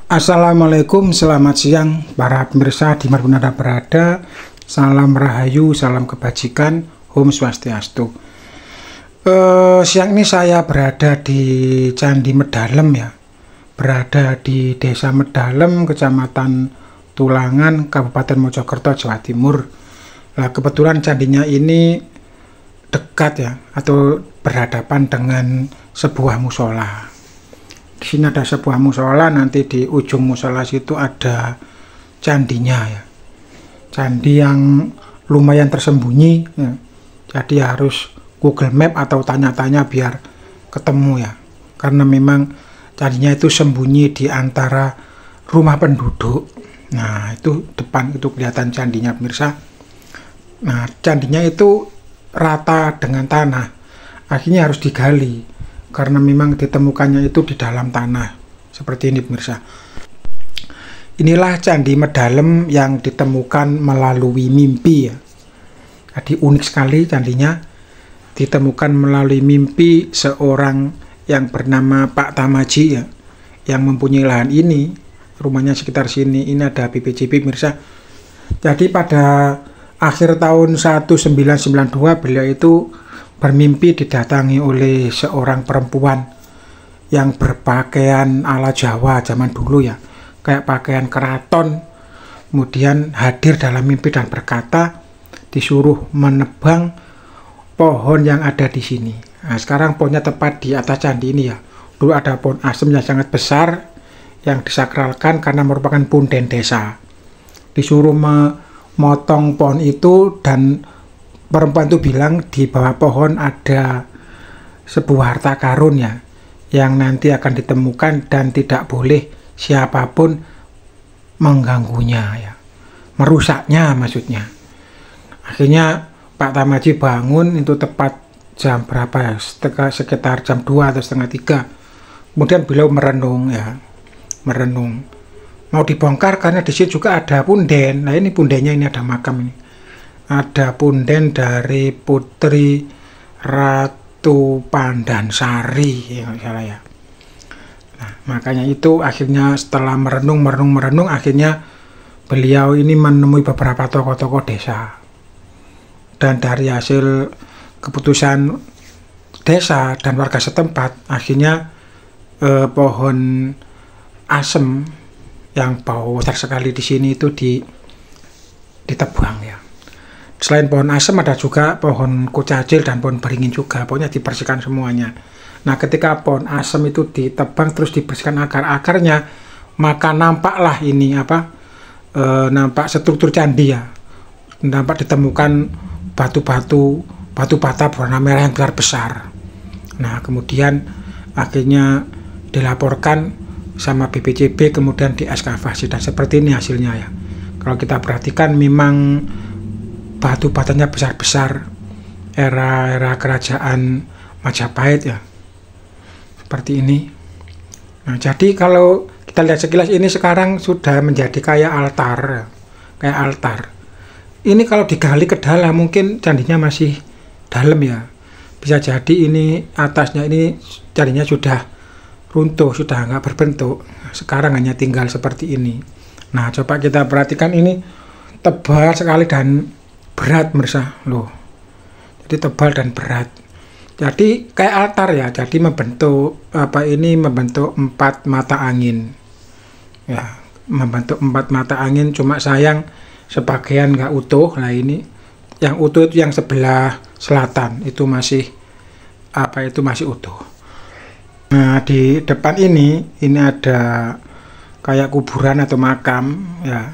Assalamualaikum, selamat siang para pemirsa dimanapun Anda berada. Salam rahayu, salam kebajikan, Om Swastiastu. Siang ini saya berada di Candi Medalem ya, berada di Desa Medalem, Kecamatan Tulangan, Kabupaten Mojokerto, Jawa Timur. Nah, kebetulan candinya ini dekat ya, atau berhadapan dengan sebuah musola. Di sini ada sebuah musola, nanti di ujung musola situ ada candinya ya. Candi yang lumayan tersembunyi ya. Jadi harus Google Map atau tanya-tanya biar ketemu ya. Karena memang candinya itu sembunyi di antara rumah penduduk. Nah, itu depan itu kelihatan candinya pemirsa. Nah, candinya itu rata dengan tanah. Akhirnya harus digali. Karena memang ditemukannya itu di dalam tanah seperti ini pemirsa. Inilah Candi Medalem yang ditemukan melalui mimpi ya. Jadi unik sekali candinya, ditemukan melalui mimpi seorang yang bernama Pak Tamaji ya, yang mempunyai lahan ini, rumahnya sekitar sini. Ini ada BPJB pemirsa. Jadi pada akhir tahun 1992 beliau itu bermimpi didatangi oleh seorang perempuan yang berpakaian ala Jawa zaman dulu ya, kayak pakaian keraton. Kemudian hadir dalam mimpi dan berkata disuruh menebang pohon yang ada di sini. Nah, sekarang pohonnya tepat di atas candi ini ya. Dulu ada pohon asem yang sangat besar yang disakralkan karena merupakan punden desa. Disuruh memotong pohon itu, dan perempuan itu bilang di bawah pohon ada sebuah harta karun ya, yang nanti akan ditemukan dan tidak boleh siapapun mengganggunya ya, merusaknya maksudnya. Akhirnya Pak Tamaji bangun itu tepat jam berapa ya, sekitar jam 2 atau setengah 3. Kemudian beliau merenung ya, merenung mau dibongkar karena di sini juga ada punden. Nah, ini pundennya, ini ada makam ini. Ada punden dari Putri Ratu Pandansari ya, salah ya. Nah, makanya itu akhirnya setelah merenung akhirnya beliau ini menemui beberapa tokoh-tokoh desa, dan dari hasil keputusan desa dan warga setempat akhirnya pohon asem yang bau sekali di sini itu ditebang ya. Selain pohon asem ada juga pohon kucacil dan pohon beringin juga, pokoknya dibersihkan semuanya. Nah, ketika pohon asem itu ditebang terus dibersihkan akar-akarnya, maka nampaklah ini nampak struktur candi ya. Nampak ditemukan batu bata berwarna merah yang besar. Nah, kemudian akhirnya dilaporkan sama BPJB, kemudian diekskavasi, dan seperti ini hasilnya ya. Kalau kita perhatikan memang batu batanya besar-besar, era kerajaan Majapahit ya, seperti ini. Nah, jadi kalau kita lihat sekilas ini sekarang sudah menjadi kayak altar. Ini kalau digali ke dalam mungkin candinya masih dalam ya, bisa jadi ini atasnya ini candinya sudah runtuh, sudah nggak berbentuk, sekarang hanya tinggal seperti ini. Nah, coba kita perhatikan, ini tebal sekali dan berat pemirsa loh. Jadi tebal dan berat. Jadi kayak altar ya. Jadi membentuk membentuk 4 mata angin. Ya, membentuk 4 mata angin, cuma sayang sebagian nggak utuh. Nah, ini yang utuh itu yang sebelah selatan itu masih masih utuh. Nah, di depan ini ada kayak kuburan atau makam ya.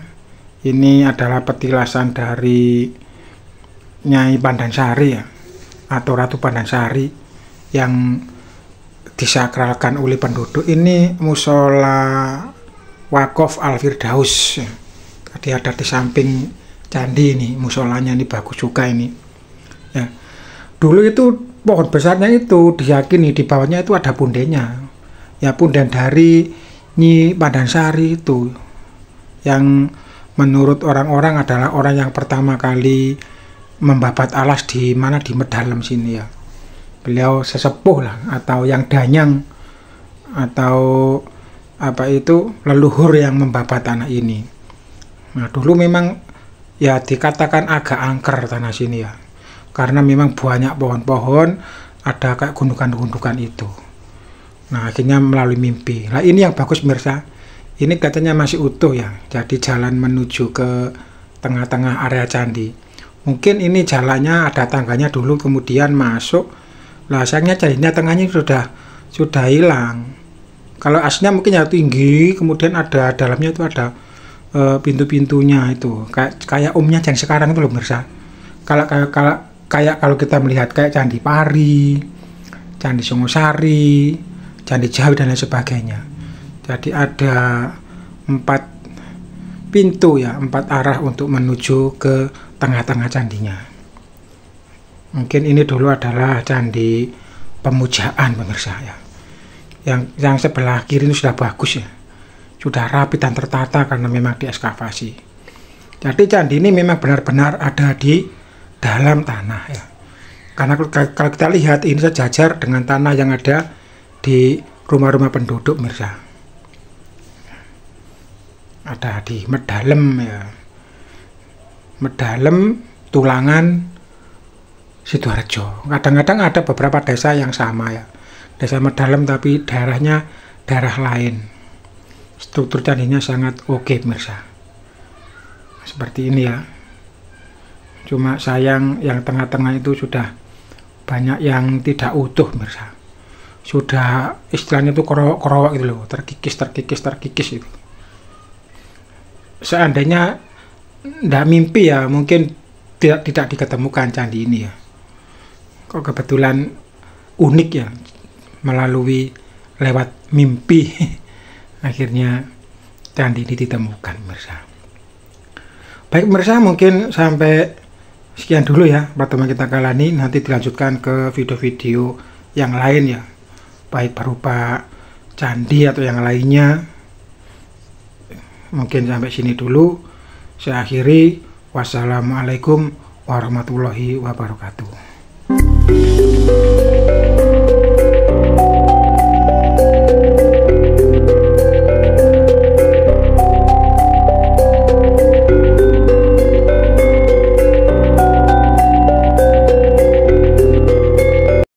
Ini adalah petilasan dari Nyai Pandansari ya, atau Ratu Pandansari yang disakralkan oleh penduduk. Ini musola Waqaf Al-Firdaus ya. Tadi ada di samping candi ini, musolanya ini bagus juga ini ya. Dulu itu pohon besarnya itu diyakini di bawahnya itu ada pundennya ya, punden dari Nyi Pandansari itu, yang menurut orang-orang adalah orang yang pertama kali membabat alas di Medalem sini ya. Beliau sesepuh lah, atau yang danyang, atau leluhur yang membabat tanah ini. Nah, dulu memang ya dikatakan agak angker tanah sini ya, karena memang banyak pohon-pohon, ada kayak gundukan-gundukan itu. Nah, akhirnya melalui mimpi. Nah, ini yang bagus pemirsa, ini katanya masih utuh ya, jadi jalan menuju ke tengah-tengah area candi. Mungkin ini jalannya ada tangganya dulu, kemudian masuk. Lah sayangnya candinya tengahnya sudah hilang. Kalau aslinya mungkin ya tinggi, kemudian ada dalamnya itu ada pintu-pintunya itu, kayak umumnya candi sekarang itu loh pemirsa. Kalau kita melihat kayak Candi Pari, Candi Sungosari, Candi Jawi dan lain sebagainya. Jadi ada 4 pintu ya, 4 arah untuk menuju ke tengah-tengah candinya. Mungkin ini dulu adalah candi pemujaan pemirsa ya. Yang sebelah kiri ini sudah bagus ya, sudah rapi dan tertata karena memang diekskavasi. Jadi candi ini memang benar-benar ada di dalam tanah ya. Karena kalau kita lihat ini sejajar dengan tanah yang ada di rumah-rumah penduduk pemirsa. Ada di Medalem ya, Medalem, Tulangan, Sidoarjo. Kadang-kadang ada beberapa desa yang sama ya, desa Medalem tapi daerahnya daerah lain. Struktur candinya sangat oke pemirsa, seperti ini ya. Cuma sayang yang tengah-tengah itu sudah banyak yang tidak utuh pemirsa, sudah istilahnya itu korowak gitu loh, terkikis itu. Seandainya tidak mimpi ya, mungkin tidak diketemukan candi ini ya. Kok kebetulan unik ya, melalui lewat mimpi akhirnya candi ini ditemukan pemirsa. Baik pemirsa, mungkin sampai sekian dulu ya pertemuan kita kali ini. Nanti dilanjutkan ke video-video yang lain ya, baik berupa candi atau yang lainnya. Mungkin sampai sini dulu. Saya akhiri. Wassalamualaikum warahmatullahi wabarakatuh.